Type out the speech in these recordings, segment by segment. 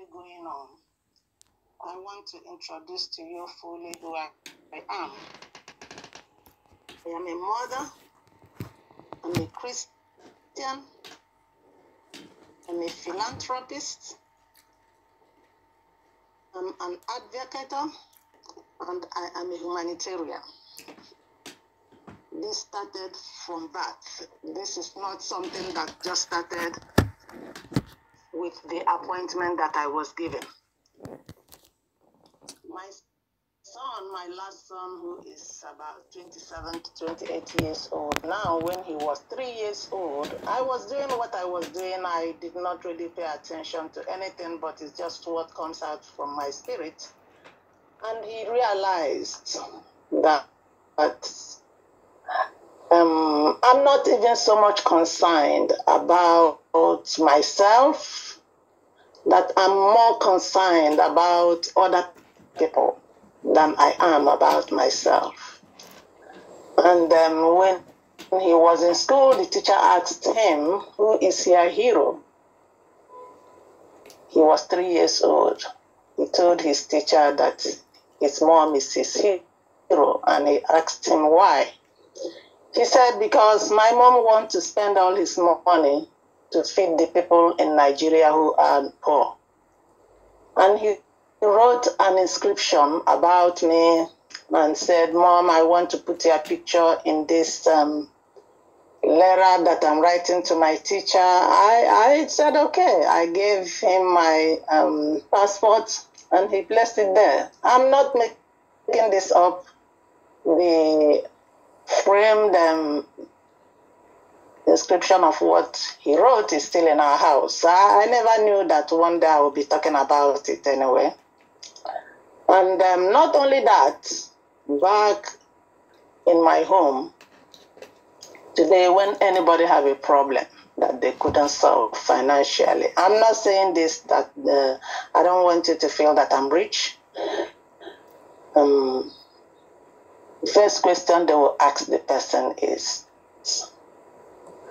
currently going on, I want to introduce to you fully who I am. I am a mother, I'm a Christian, I'm a philanthropist, I'm an advocate, and I am a humanitarian. This started from birth. This is not something that just started with the appointment that I was given. My son, my last son, who is about 27 to 28 years old now, when he was 3 years old, I was doing what I was doing. I did not really pay attention to anything, but it's just what comes out from my spirit. And he realized that I'm not even so much concerned about myself, that I'm more concerned about other people than I am about myself. And when he was in school, the teacher asked him, "Who is your hero?" He was 3 years old. He told his teacher that his mom is his hero, and he asked him why. He said, "Because my mom wants to spend all his money to feed the people in Nigeria who are poor." And he wrote an inscription about me and said, "Mom, I want to put your picture in this letter that I'm writing to my teacher." I said, okay. I gave him my passport and he placed it there. I'm not making this up. The framed inscription of what he wrote is still in our house. I never knew that one day I would be talking about it anyway. And not only that, back in my home, today when anybody have a problem that they couldn't solve financially, I'm not saying this that I don't want you to feel that I'm rich. The first question they will ask the person is,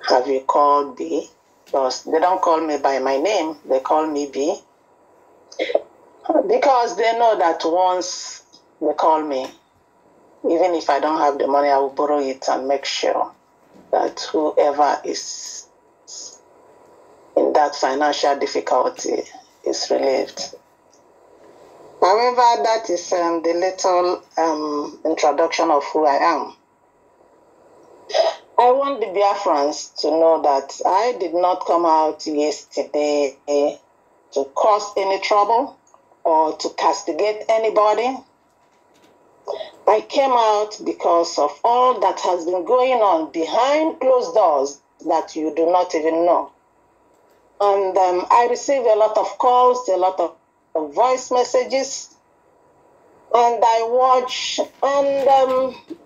"Have you called B?" Because they don't call me by my name, they call me B. Because they know that once they call me, even if I don't have the money, I will borrow it and make sure that whoever is in that financial difficulty is relieved. However, that is the little introduction of who I am. I want the Biafrans to know that I did not come out yesterday to cause any trouble or to castigate anybody. I came out because of all that has been going on behind closed doors that you do not even know. And I received a lot of calls, a lot of voice messages, and I watch, and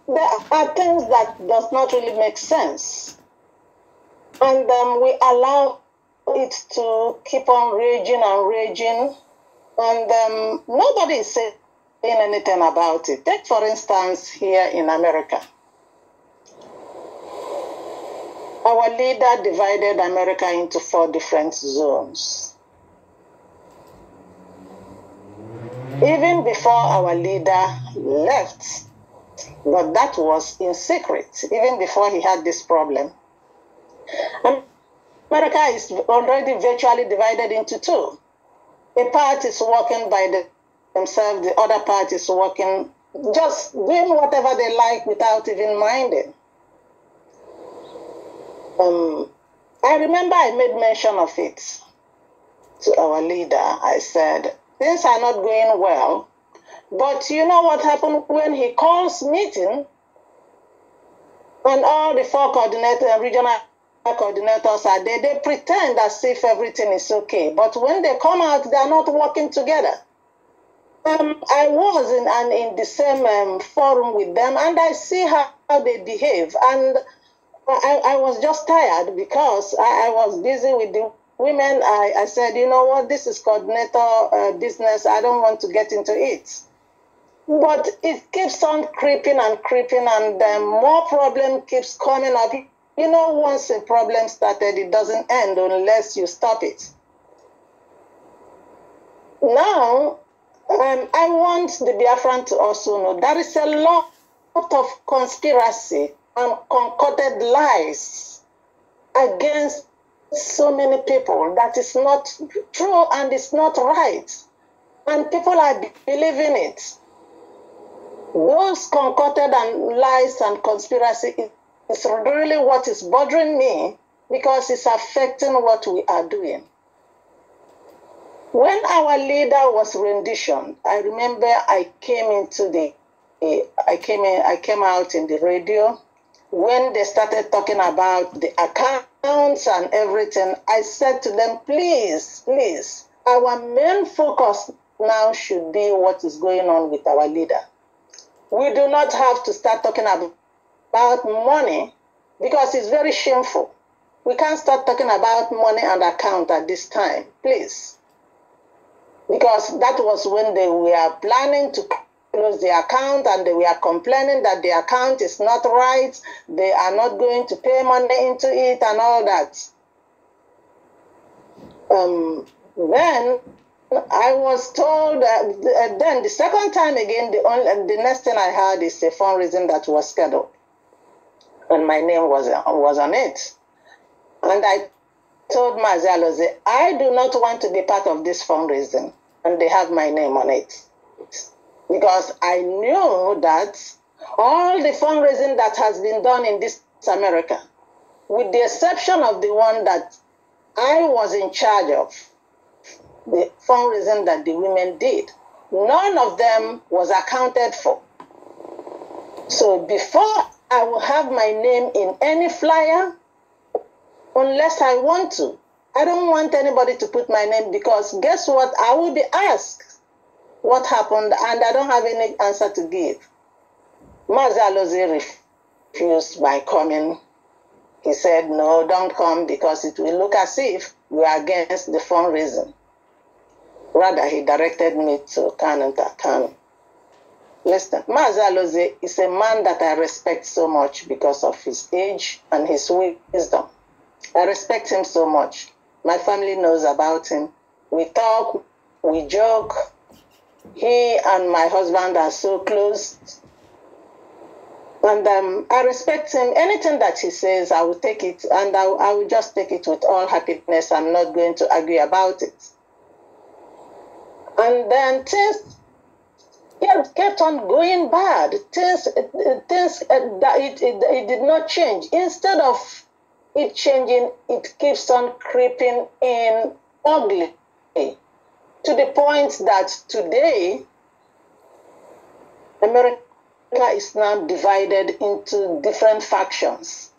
there are things that does not really make sense. And we allow it to keep on raging and raging, and nobody is saying anything about it. Take, for instance, here in America. Our leader divided America into 4 different zones. Even before our leader left, but that was in secret, even before he had this problem. America is already virtually divided into 2. A part is working by themselves, the other part is working, just doing whatever they like without even minding. I remember I made mention of it to our leader. I said, things are not going well, but you know what happened when he calls meeting and all the 4 coordinators, regional coordinators are there, they pretend as if everything is okay, but when they come out, they are not working together. I was in the same forum with them, and I see how they behave, and I was just tired because I was busy with the women. I said, you know what, this is coordinator business. I don't want to get into it. But it keeps on creeping and creeping, and more problem keeps coming up. You know, once a problem started, it doesn't end unless you stop it. Now, I want the Biafran to also know there is a lot of conspiracy and concocted lies against so many people that is not true and it's not right. And people are believing it. Those concocted and lies and conspiracy is really what is bothering me because it's affecting what we are doing. When our leader was renditioned, I remember I came out in the radio when they started talking about the accounts and everything. I said to them, please, our main focus now should be what is going on with our leader. We do not have to start talking about money because it's very shameful. We can't start talking about money and account at this time, please. Because that was when they were planning to close the account and they were complaining that the account is not right, they are not going to pay money into it and all that. Then I was told that then the second time again, the next thing I heard is a fundraising that was scheduled. And my name was on it. And I told Mazaloze, I do not want to be part of this fundraising. And they have my name on it. Because I knew that all the fundraising that has been done in this America, with the exception of the one that I was in charge of, the fundraising that the women did, none of them was accounted for. So before I will have my name in any flyer, unless I want to, I don't want anybody to put my name because guess what? I will be asked what happened and I don't have any answer to give. Mazaloze refused by coming. He said, no, don't come because it will look as if we are against the fundraising. Rather, he directed me to Kanu. Listen, Mazaloze is a man that I respect so much because of his age and his wisdom. I respect him so much. My family knows about him. We talk, we joke. He and my husband are so close. And I respect him. Anything that he says, I will take it. And I will just take it with all happiness. I'm not going to argue about it. And then things kept on going bad. It did not change. Instead of it changing, it keeps on creeping in ugly to the point that today America is now divided into different factions.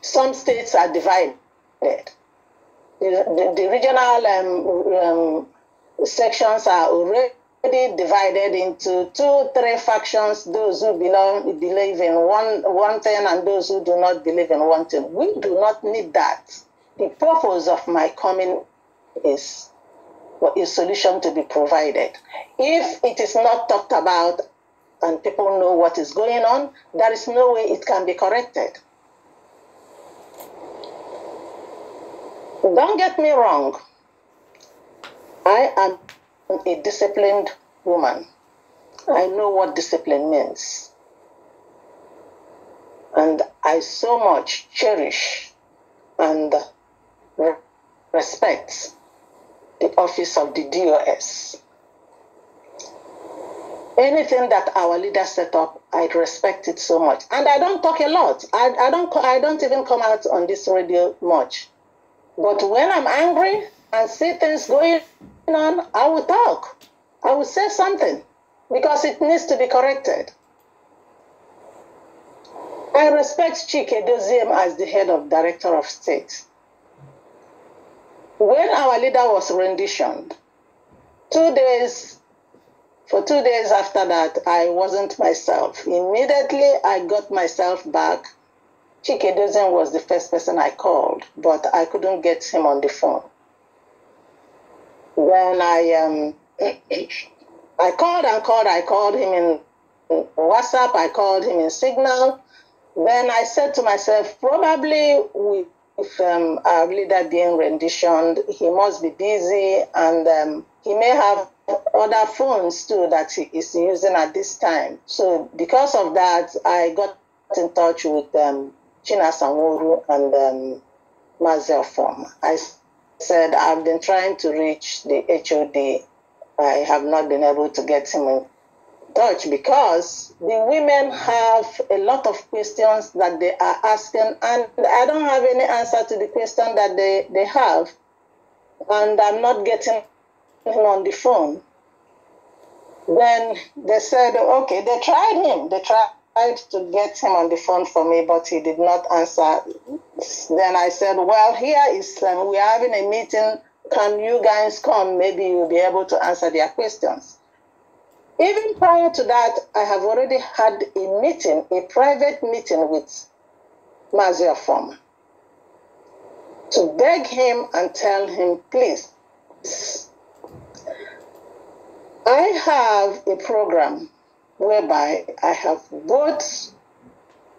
Some states are divided. The regional sections are already divided into 2-3 factions, those who believe in one thing and those who do not believe in one thing. We do not need that. The purpose of my coming is for a solution to be provided. If it is not talked about and people know what is going on, there is no way it can be corrected. Don't get me wrong. I am a disciplined woman. I know what discipline means. And I so much cherish and respect the office of the DOS. Anything that our leader set up, I respect it so much. And I don't talk a lot. I don't even come out on this radio much. But when I'm angry and see things going on, I will talk. I will say something because it needs to be corrected. I respect Chike Doziem as the head of Director of State. When our leader was renditioned, 2 days after that, I wasn't myself. Immediately, I got myself back. Chike Doziem was the first person I called, but I couldn't get him on the phone. Then I called and called. I called him in WhatsApp. I called him in Signal. Then I said to myself, probably with our leader being renditioned, he must be busy and he may have other phones too that he is using at this time. So because of that, I got in touch with China Sanworu and Mazel Form. I said, I've been trying to reach the HOD. I have not been able to get him in touch because the women have a lot of questions that they are asking, and I don't have any answer to the question that they have, and I'm not getting him on the phone. Then they said, okay, they tried him. They tried to get him on the phone for me, but he did not answer. Then I said, well, here is, we are having a meeting. Can you guys come? Maybe you'll be able to answer their questions. Even prior to that, I have already had a meeting, a private meeting with Mazia Former to beg him and tell him, please, I have a program whereby I have both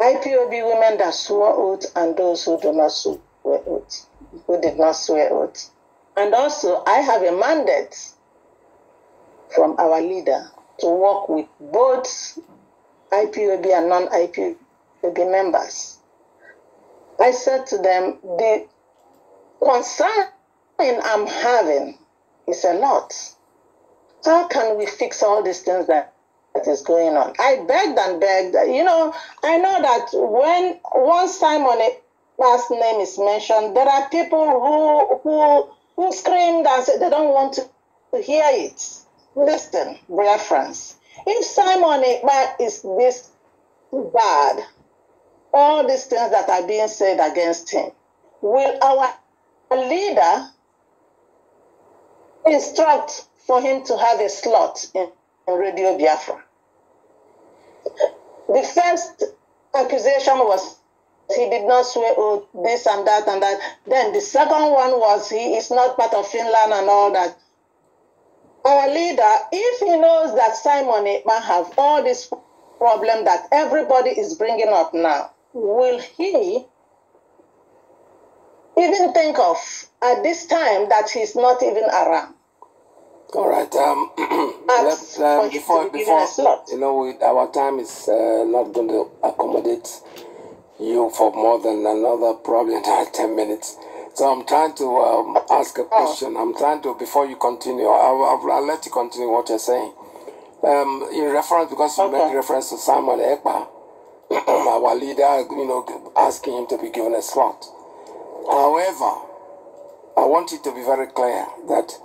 IPOB women that swore oath and those who do not swear oath, who did not swear oath. And also, I have a mandate from our leader to work with both IPOB and non-IPOB members. I said to them, the concern I'm having is a lot. How can we fix all these things that is going on? I begged and begged. You know, I know that when once Simon last name is mentioned, there are people who screamed and said they don't want to hear it. Listen, reference. If Simon Ekpa is this bad, all these things that are being said against him, will our leader instruct for him to have a slot in Radio Biafra? The first accusation was he did not swear oath, this and that and that. Then the second one was he is not part of Finland and all that. Our leader, if he knows that Simon Ekpa have all this problem that everybody is bringing up now, will he even think of at this time that he's not even around? All right. Before you know, our time is not going to accommodate you for more than another probably 10 minutes. So I'm trying to ask a question. I'm trying to, before you continue, I'll let you continue what you're saying. In reference, because you made reference to Simon Ekpa, our leader, you know, asking him to be given a slot. However, I want it to be very clear that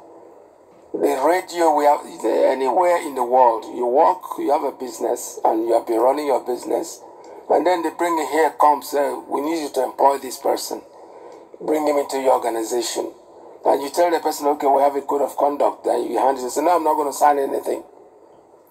the radio, we have anywhere in the world, you work, you have a business, and you have been running your business, and then they bring it here, comes, we need you to employ this person. Bring him into your organization. And you tell the person, okay, we have a code of conduct. And you hand it and say, no, I'm not going to sign anything.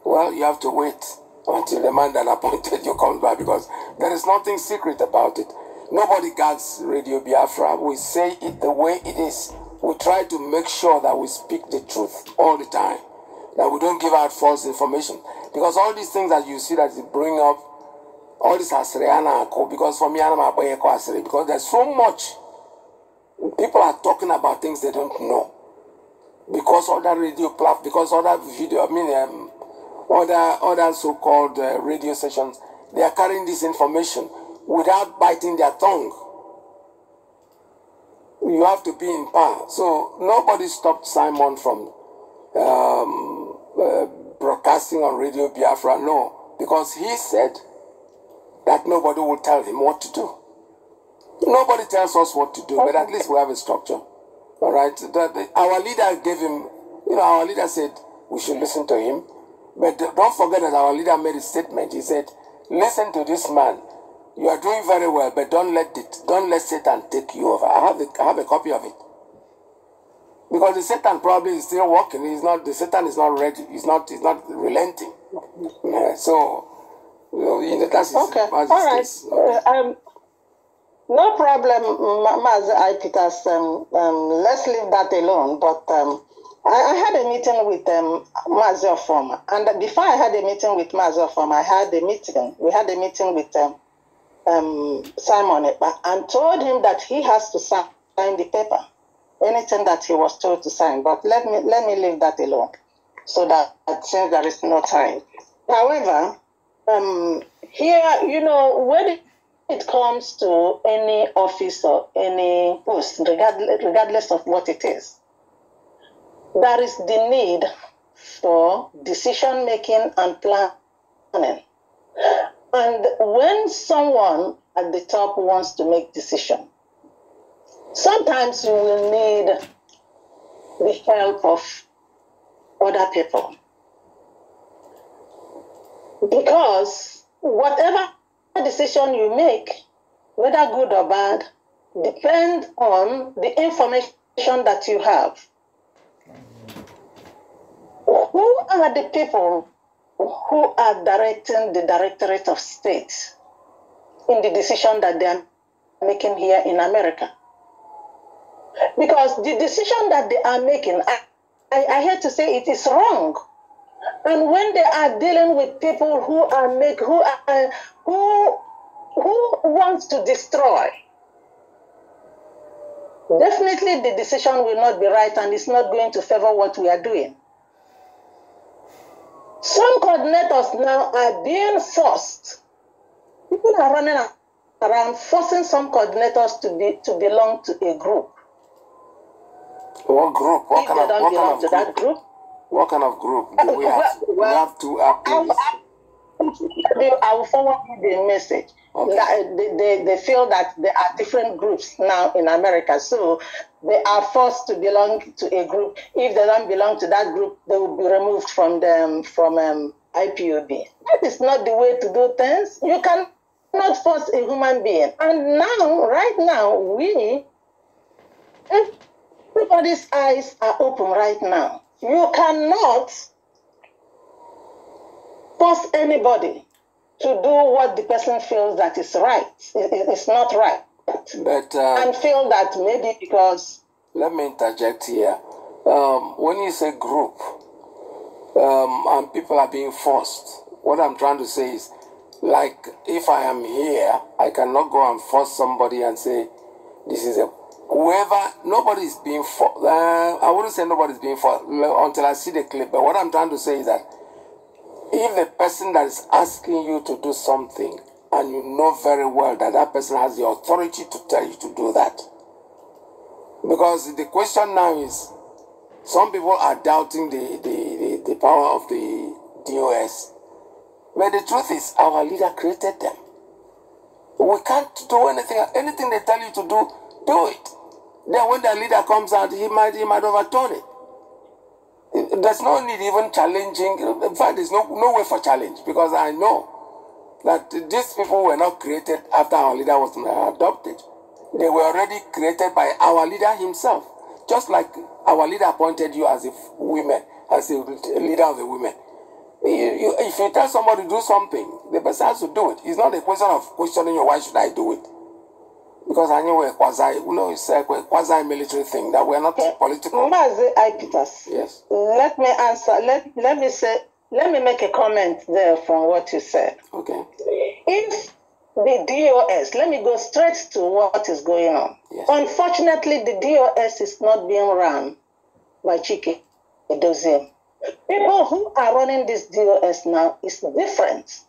Well, you have to wait until the man that appointed you comes back, because there is nothing secret about it. Nobody guards Radio Biafra. We say it the way it is. We try to make sure that we speak the truth all the time, that we don't give out false information. Because all these things that you see that you bring up, all this Asriana, because for me, because there's so much. People are talking about things they don't know. Because other radio platforms, because other video, other so-called radio stations, they are carrying this information without biting their tongue. You have to be in power. So nobody stopped Simon from broadcasting on Radio Biafra, no. Because he said that nobody will tell him what to do. Nobody tells us what to do, but at least we have a structure. All right? Our leader gave him, our leader said we should listen to him. But don't forget that our leader made a statement. He said, listen to this man. You are doing very well, but don't let Satan take you over. I have a copy of it. Because the Satan probably is still working. The Satan is not ready. He's not relenting. So, that's okay. All right. No problem, Maz Peters. Let's leave that alone. But I had a meeting with Mazia Former, and before I had a meeting with Mazia Former, we had a meeting with Simon Ekpa, and told him that he has to sign the paper, anything that he was told to sign. But let me leave that alone. So that since there is no time. However, here, when it comes to any office or any post, regardless of what it is, there is the need for decision making and planning. And when someone at the top wants to make decision, sometimes you will need the help of other people. Because whatever decision you make, whether good or bad, depends on the information that you have. Who are the people who are directing the Directorate of State in the decision that they are making here in America? Because the decision that they are making, I hate to say it, is wrong. And when they are dealing with people who wants to destroy, definitely the decision will not be right and it's not going to favor what we are doing. Some coordinators now are being forced. People are running around forcing some coordinators to belong to a group. What group? What kind of group? That group? What kind of group? We have to appeal. I will forward you the message. Okay. They feel that there are different groups now in America, so they are forced to belong to a group. If they don't belong to that group, they will be removed from IPOB. That is not the way to do things. You cannot force a human being. And now, right now, everybody's eyes are open right now. You cannot force anybody to do what the person feels that is right. It's not right. But and feel that maybe because... Let me interject here. When you say group, and people are being forced, what I'm trying to say is, like, if I am here, I cannot go and force somebody and say, this is nobody is being forced. I wouldn't say nobody is being forced until I see the clip. But what I'm trying to say is that if the person that is asking you to do something, and you know very well that that person has the authority to tell you to do that. Because the question now is, some people are doubting the power of the DOS. But the truth is, our leader created them. We can't do anything. Anything they tell you to do, do it. Then when the leader comes out, he might overturn it. There's no need even challenging. In fact, there's no way for challenge, because I know that these people were not created after our leader was adopted. They were already created by our leader himself. Just like our leader appointed you as a leader of the women. If you tell somebody to do something, the person has to do it. It's not a question of questioning you, why should I do it? Because I know it's a quasi-military thing, that we're not political. Yes. Let me answer. Let me make a comment there from what you said. Okay. If the DOS, let me go straight to what is going on. Yes. Unfortunately, the DOS is not being run by Chike Edoziem. People who are running this DOS now is different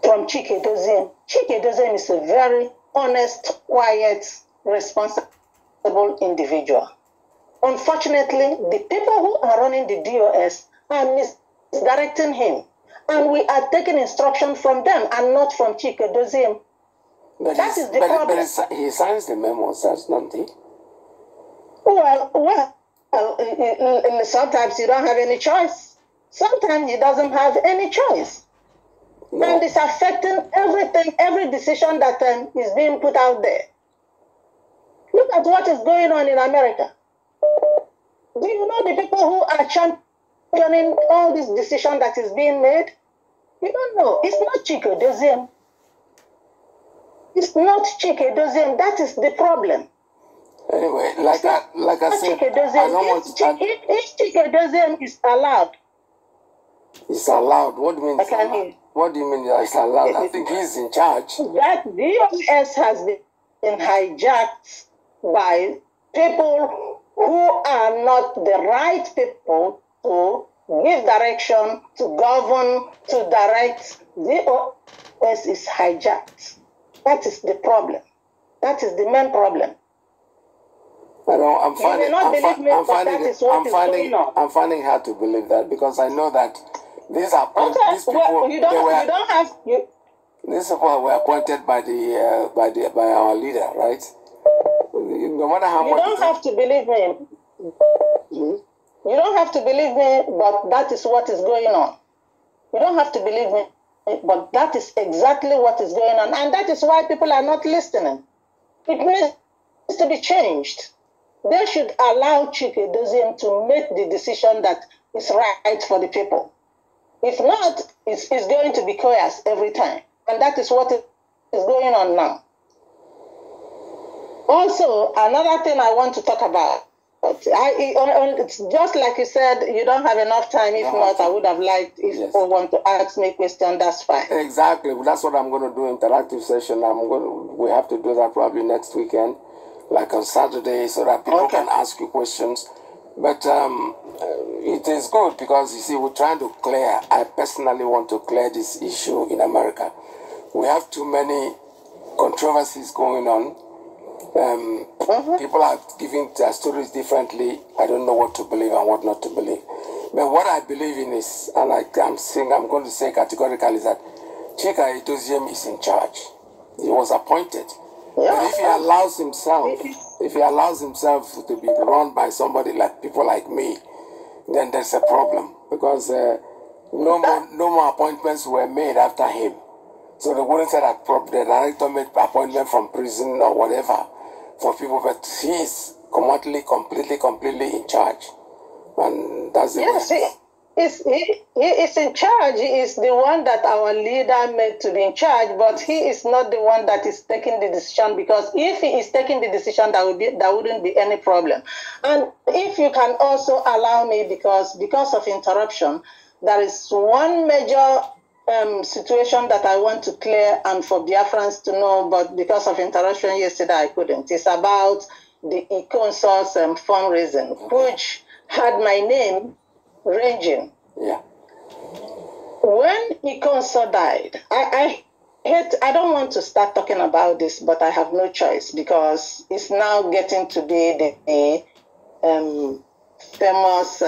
from Chike Edoziem. Chike Edoziem is a very honest, quiet, responsible individual. Unfortunately, the people who are running the DOS are misdirecting him. And we are taking instruction from them and not from Chike Edoziem. That is the problem. But he signs the memos, that's not he? Well, sometimes you don't have any choice. Sometimes he doesn't have any choice. No. And it's affecting everything, every decision that is being put out there. Look at what is going on in America. Do you know the people who are championing all this decision that is being made? You don't know. It's not Chike Edoziem. It's not Chike Edoziem. That is the problem. Anyway, like I said, I don't want to... If Chike Edoziem is allowed... It's allowed? What do you mean it's allowed? What do you mean it's allowed? I think he's in charge. That DOS has been hijacked by people who are not the right people to give direction, to govern, to direct. The OS is hijacked. That is the problem. That is the main problem. I know, I'm finding, you may not believe me, but that is what is going on. I'm finding hard to believe that, because I know that these are these people. Well, you don't have. These people were appointed by our leader, right? No matter how you much. You don't have to believe me. You don't have to believe me, but that is what is going on. You don't have to believe me, but that is exactly what is going on, and that is why people are not listening. It needs to be changed. They should allow Chike Doziem to make the decision that is right for the people. If not, it's going to be chaos every time. And that is what is going on now. Also, another thing I want to talk about, it's just like you said, you don't have enough time. If not, I would have liked, if people want to ask me a question, that's fine. Exactly. That's what I'm going to do, interactive session. We have to do that probably next weekend, like on Saturday, so that people can ask you questions. But it is good because, you see, we're trying to clear. I personally want to clear this issue in America. We have too many controversies going on. People are giving their stories differently. I don't know what to believe and what not to believe. But what I believe in is, and I'm going to say categorically, is that Chika Edoziem is in charge. He was appointed. But if he allows himself to be run by somebody like people like me, then there's a problem, because no more appointments were made after him. So they wouldn't say that the director made appointment from prison or whatever for people, but he is completely in charge, and that's the way. He is in charge. He is the one that our leader made to be in charge, but he is not the one that is taking the decision, because if he is taking the decision, there wouldn't be any problem. And if you can also allow me, because of interruption, there is one major situation that I want to clear and for Biafrans to know, but because of interruption yesterday I couldn't. It's about the Iconsource fundraising, which had my name ranging. Yeah. When Iconso died, I don't want to start talking about this, but I have no choice, because it's now getting to be the famous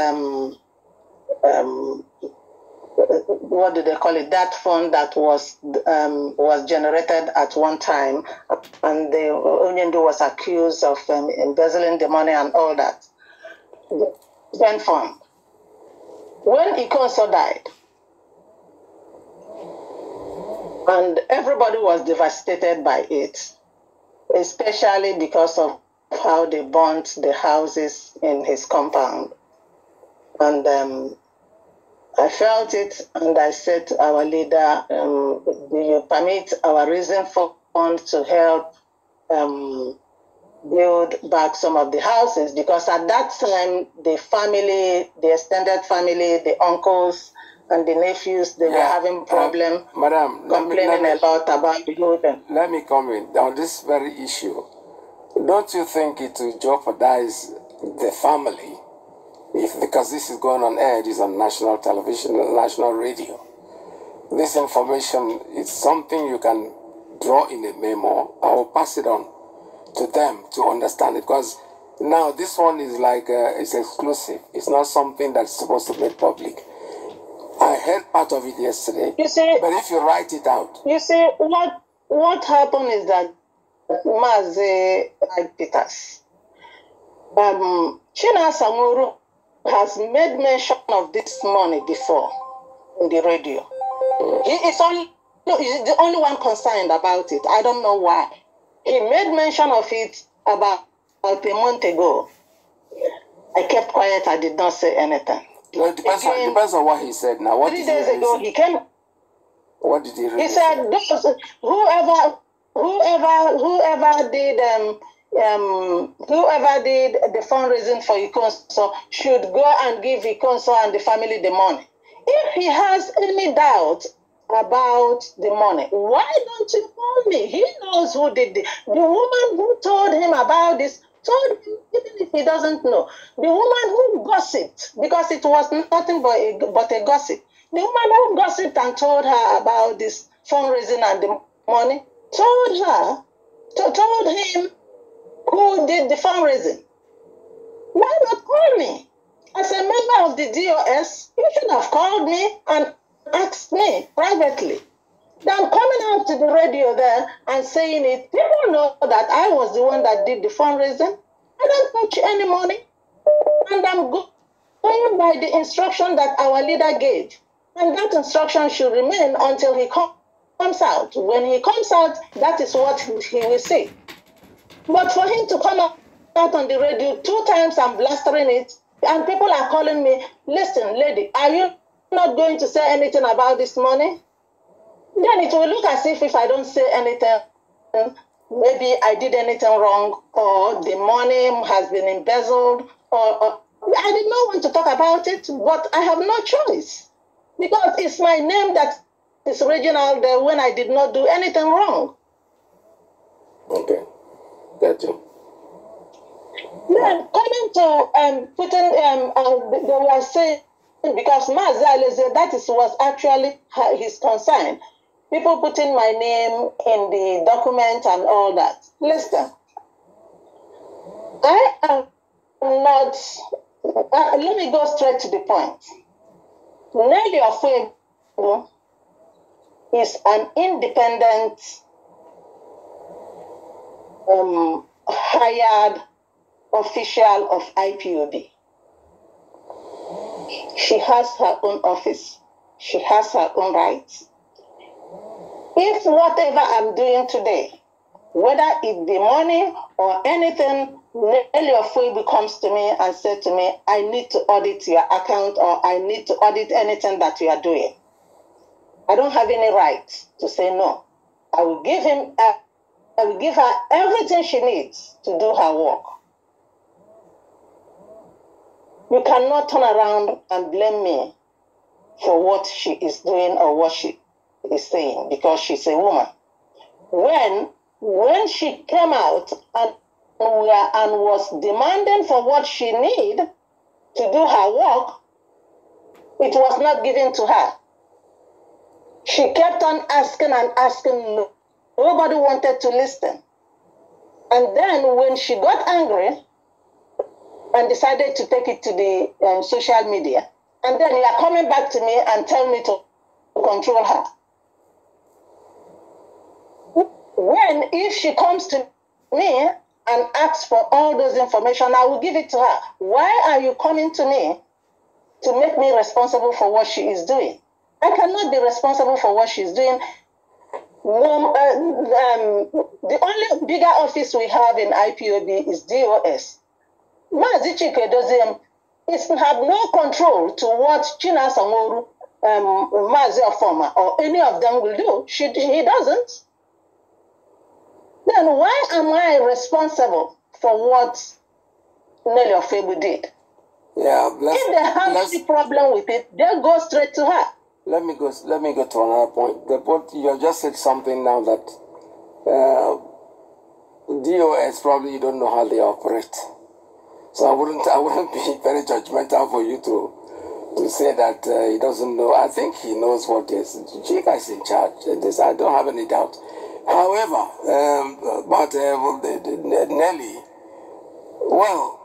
what do they call it? That fund that was generated at one time, and the Onyendu was accused of embezzling the money and all that. The fund. When Ikonso died, and everybody was devastated by it, especially because of how they burnt the houses in his compound. And I felt it, and I said to our leader, do you permit our Reason Fund to help build back some of the houses? Because at that time, the family, the extended family, the uncles and the nephews, they were having problems, complaining a lot about the building. Let me comment on this very issue. Don't you think it will jeopardize the family? Because this is going on air, it is on national television, national radio. This information is something you can draw in a memo. I will pass it on to them to understand it, because now this one is like it's exclusive. It's not something that's supposed to be made public. I heard part of it yesterday. You see, but if you write it out, you see what happened is that Mazi Peters, China Samuru has made mention of this money before in the radio. He's the only one concerned about it. I don't know why. He made mention of it about a month ago. I kept quiet. I did not say anything. No, it depends on what he said. Now, what 3 days ago, he came. What did he really He said, whoever did the fundraising for Ikonso should go and give Ikonso and the family the money. If he has any doubt about the money, why don't you call me? He knows who did it. The woman who told him about this told him, even if he doesn't know, the woman who gossiped, because it was nothing but a gossip, the woman who gossiped and told her about this fundraising and the money, told him who did the fundraising. Why not call me? As a member of the DOS, you should have called me and asked me privately. Then coming out to the radio there and saying it, people know that I was the one that did the fundraising. I don't touch any money. And I'm going by the instruction that our leader gave. And that instruction should remain until he comes out. When he comes out, that is what he will say. But for him to come out on the radio 2 times and blastering it, and people are calling me, listen, lady, are you not going to say anything about this money? Then it will look as if I don't say anything, maybe I did anything wrong, or the money has been embezzled, or I did not want to talk about it, but I have no choice. Because it's my name that is regional there when I did not do anything wrong. Okay, got you. Then coming to putting, they were saying, because Mazaleze, that was actually his concern. People putting my name in the document and all that. Listen, I am not, let me go straight to the point. Nelly Ofuebu is an independent, hired official of IPOB. She has her own office. She has her own rights. If whatever I'm doing today, whether it be money or anything, Nelly Ofuebu comes to me and said to me, I need to audit your account, or I need to audit anything that you are doing. I don't have any right to say no. I will give her everything she needs to do her work. You cannot turn around and blame me for what she is doing or what she is saying, because she's a woman. When she came out and was demanding for what she needed to do her work, it was not given to her. She kept on asking and asking. Nobody wanted to listen. And then when she got angry and decided to take it to the social media, and then you are coming back to me and tell me to control her. If she comes to me and asks for all those information, I will give it to her. Why are you coming to me to make me responsible for what she is doing? I cannot be responsible for what she's doing. The only bigger office we have in IPOB is DOS. Mazi Chike Doziem have no control to what China Samoru, Mazi Afoma, or any of them will do. He doesn't. Then why am I responsible for what Nelly Ofuebu did? Yeah, if they have any problem with it, they'll go straight to her. Let me go to another point. You just said something now that DOS probably you don't know how they operate. So I wouldn't be very judgmental for you to say that he doesn't know. I think he knows what is. Chika is in charge. This I don't have any doubt. However, Nelly, well,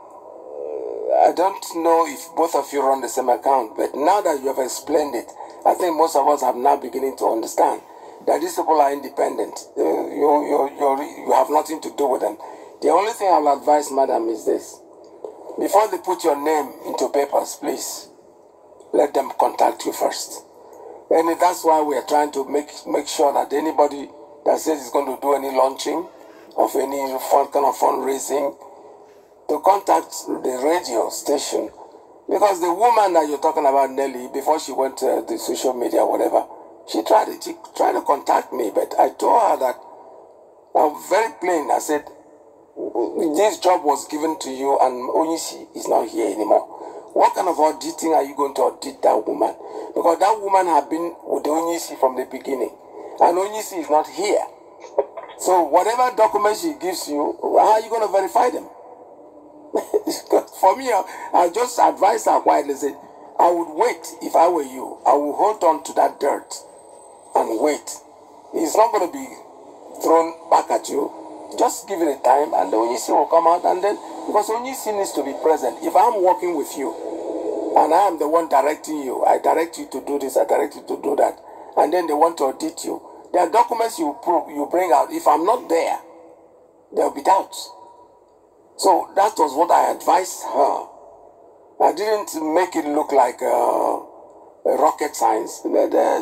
I don't know if both of you run the same account, but now that you have explained it, I think most of us have now beginning to understand that these people are independent. You have nothing to do with them. The only thing I will advise, madam, is this. Before they put your name into papers, please, let them contact you first. And that's why we are trying to make sure that anybody that says he's going to do any launching of any kind of fundraising, to contact the radio station. Because the woman that you're talking about, Nelly, before she went to the social media, whatever, she tried to contact me, but I told her that I'm very plain. I said, this job was given to you and Onyisi is not here anymore. What kind of auditing are you going to audit that woman? Because that woman had been with Onyisi from the beginning, and Onyisi is not here. So whatever documents she gives you, how are you going to verify them? For me, I just advise her quietly, say, I would wait if I were you. I will hold on to that dirt and wait. It's not going to be thrown back at you. Just give it a time, and the Onyisi will come out. And then, because Onyisi needs to be present. If I'm working with you, and I am the one directing you, I direct you to do this, I direct you to do that, and then they want to audit you. There are documents you bring out. If I'm not there, there will be doubts. So that was what I advised her. I didn't make it look like rocket science.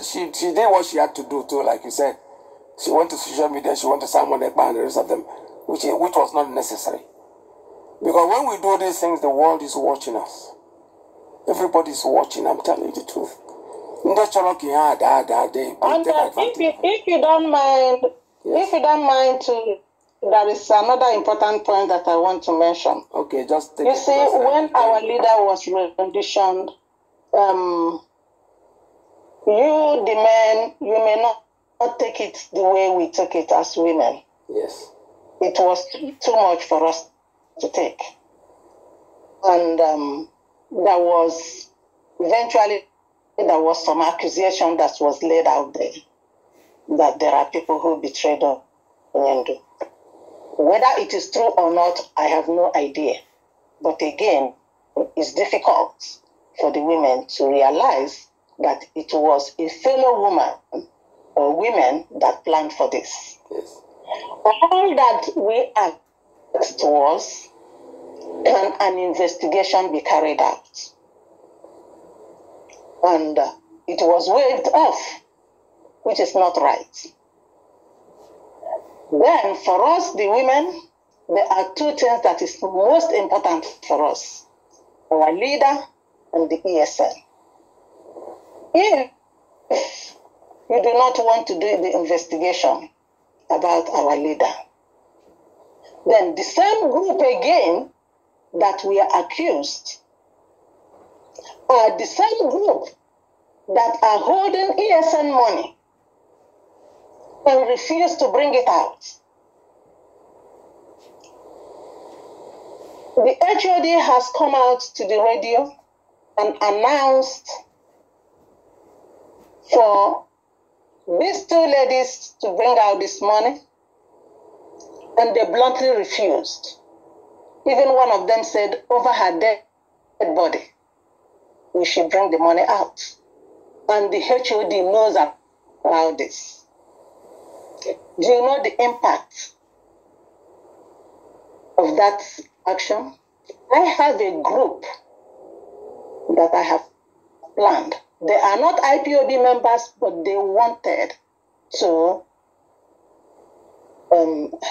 She did what she had to do too, like you said. She went to social media, she went to Simon Ekpa and the rest of them, which was not necessary. Because when we do these things, the world is watching us. Everybody is watching, I'm telling you the truth. And if you don't mind, yes. If you don't mind to, there is another important point that I want to mention. Okay, just take it. You see, when our leader was renditioned, you, the men, you may not take it the way we took it as women. Yes. It was too much for us to take. And there was some accusation that was laid out there that there are people who betrayed Onyendu. Whether it is true or not, I have no idea. But again, it's difficult for the women to realize that it was a fellow woman or women that planned for this. Yes. All that we asked was, can an investigation be carried out? And it was waved off, which is not right. Then, for us, the women, there are two things that is most important for us: our leader and the ESN. If you do not want to do the investigation about our leader, then the same group again that we are accused are the same group that are holding ESN money and refuse to bring it out. The HOD has come out to the radio and announced for these two ladies to bring out this money, and they bluntly refused. Even one of them said, over her dead body, we should bring the money out. And the HOD knows about this. Do you know the impact of that action? I have a group that I have planned. They are not IPOB members, but they wanted to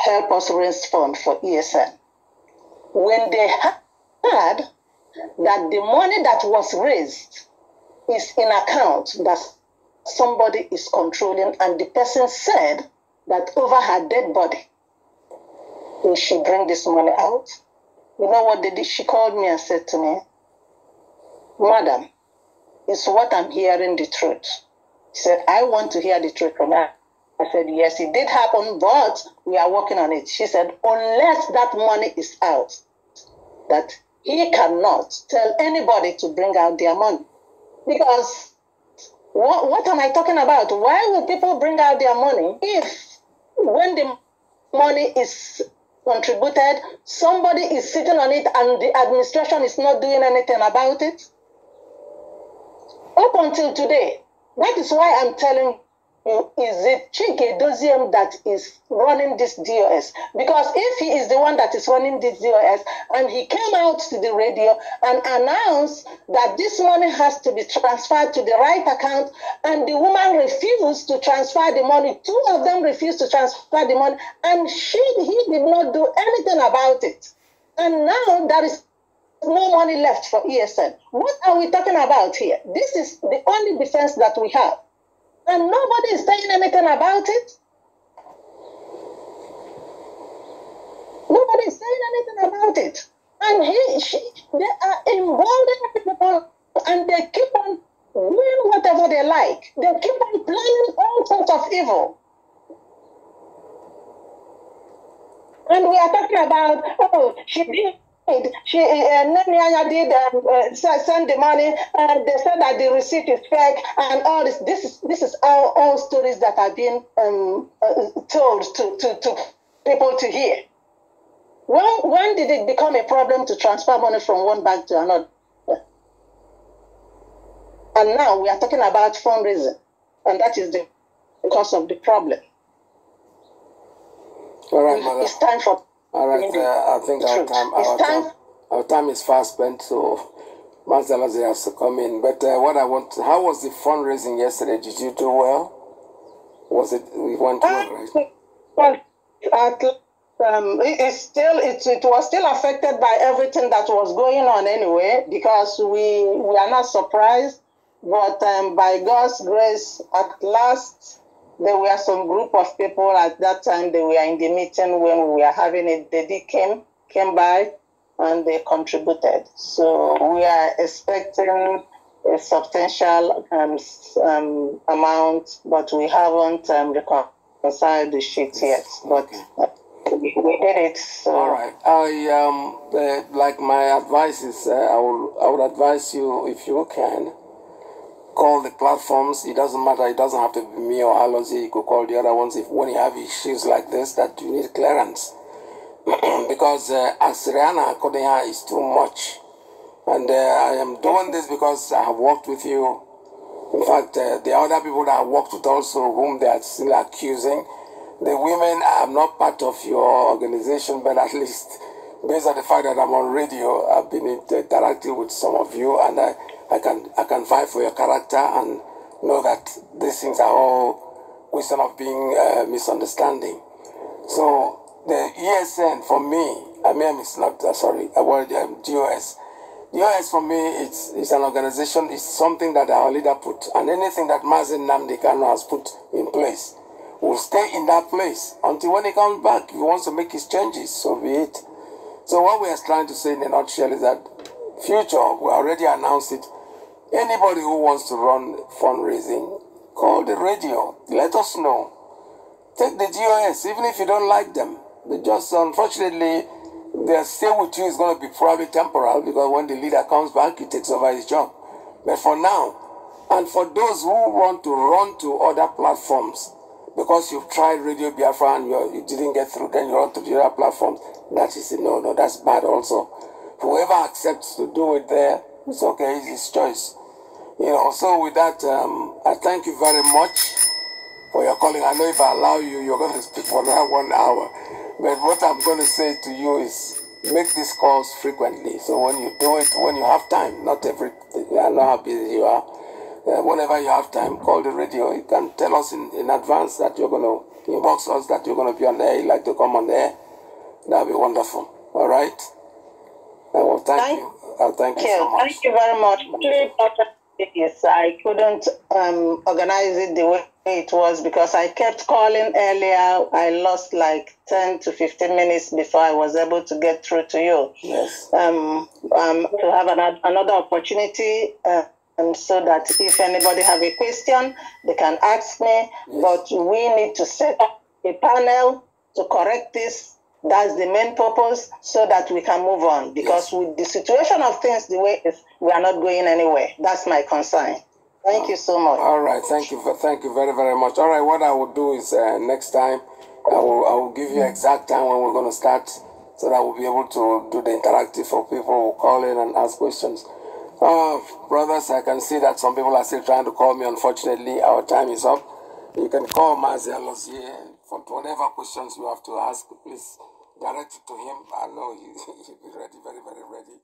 help us raise funds for ESN. When they heard that the money that was raised is in account that somebody is controlling, and the person said that over her dead body, we should bring this money out. You know what they did? She called me and said to me, Madam, is what I'm hearing the truth? She said, I want to hear the truth from her. I said, yes, it did happen, but we are working on it. She said, unless that money is out, that he cannot tell anybody to bring out their money. Because what am I talking about? Why will people bring out their money if when the money is contributed, somebody is sitting on it and the administration is not doing anything about it? Up until today, that is why I'm telling you, is it Chike Doziem that is running this DOS? Because if he is the one that is running this DOS and he came out to the radio and announced that this money has to be transferred to the right account, and the woman refused to transfer the money, two of them refused to transfer the money, and he did not do anything about it. And now there is no money left for ESN. What are we talking about here? This is the only defense that we have. And nobody is saying anything about it. Nobody is saying anything about it. And they are emboldening people, and they keep on doing whatever they like. They keep on planning all sorts of evil. And we are talking about, oh, she did She Nanyanya did send the money. They said that the receipt is fake, and all this. This is all stories that are being told to people to hear. When did it become a problem to transfer money from one bank to another? And now we are talking about fundraising, and that is the cause of the problem. All right, mother. It's time for. All right, I think our time is fast spent, so Mazalazi has to come in. But how was the fundraising yesterday? Did you do well? Was it, we went well, right? Well, it was still affected by everything that was going on anyway, because we are not surprised. But by God's grace, at last, there were some group of people at that time. They were in the meeting when we were having it. They came by and they contributed. So we are expecting a substantial amount, but we haven't reconciled the sheet yet. But we did it. So. All right. Like my advice is, I would advise you, if you can, call the platforms. It doesn't matter. It doesn't have to be me or Alonzi. You could call the other ones when you have issues like this that you need clearance. Because Asriana Kodeha is too much. And I am doing this because I have worked with you. In fact, the other people that I worked with also, whom they are still accusing, the women are not part of your organization, but at least based on the fact that I'm on radio, I've been interacting with some of you, and I can fight for your character and know that these things are all question of being misunderstanding. So the ESN for me, I mean, it's not sorry, I word DOS. DOS for me, it's an organization. It's something that our leader put, and anything that Mazen Nnamdi Kanu has put in place will stay in that place until when he comes back. If he wants to make his changes, so be it. So what we are trying to say in a nutshell is that future, we already announced it. Anybody who wants to run fundraising, call the radio. Let us know. Take the GOS, even if you don't like them. They just, unfortunately, their stay with you is going to be probably temporal, because when the leader comes back, he takes over his job. But for now, and for those who want to run to other platforms, because you've tried Radio Biafra and you didn't get through, then you run to the other platforms, that is no, that's bad also. Whoever accepts to do it there, it's okay, it's his choice. So with that, I thank you very much for your calling. I know if I allow you, you're going to speak for another 1 hour. But what I'm going to say to you is make these calls frequently. So when you do it, when you have time, not every, I know how busy you are. Whenever you have time, call the radio. You can tell us in advance that you're going to inbox us, that you're going to be on the air, you'd like to come on the air. That'll be wonderful. All right? Well, thank you. Thank you so much. Thank you very much. Yes, I couldn't organize it the way it was because I kept calling earlier. I lost like 10 to 15 minutes before I was able to get through to you. Yes. To have another opportunity, so that if anybody have a question, they can ask me. Yes. But we need to set up a panel to correct this. That's the main purpose, so that we can move on. Because with the situation of things the way it is, we are not going anywhere. That's my concern. Thank you so much. All right, thank you very, very much. All right, what I will do is next time I will give you exact time when we're going to start, so that we'll be able to do the interactive for people who call in and ask questions. Brothers, I can see that some people are still trying to call me. Unfortunately, our time is up. You can call Mazi Alosier for whatever questions you have to ask. Please direct it to him. I know he'll be ready, very, very ready.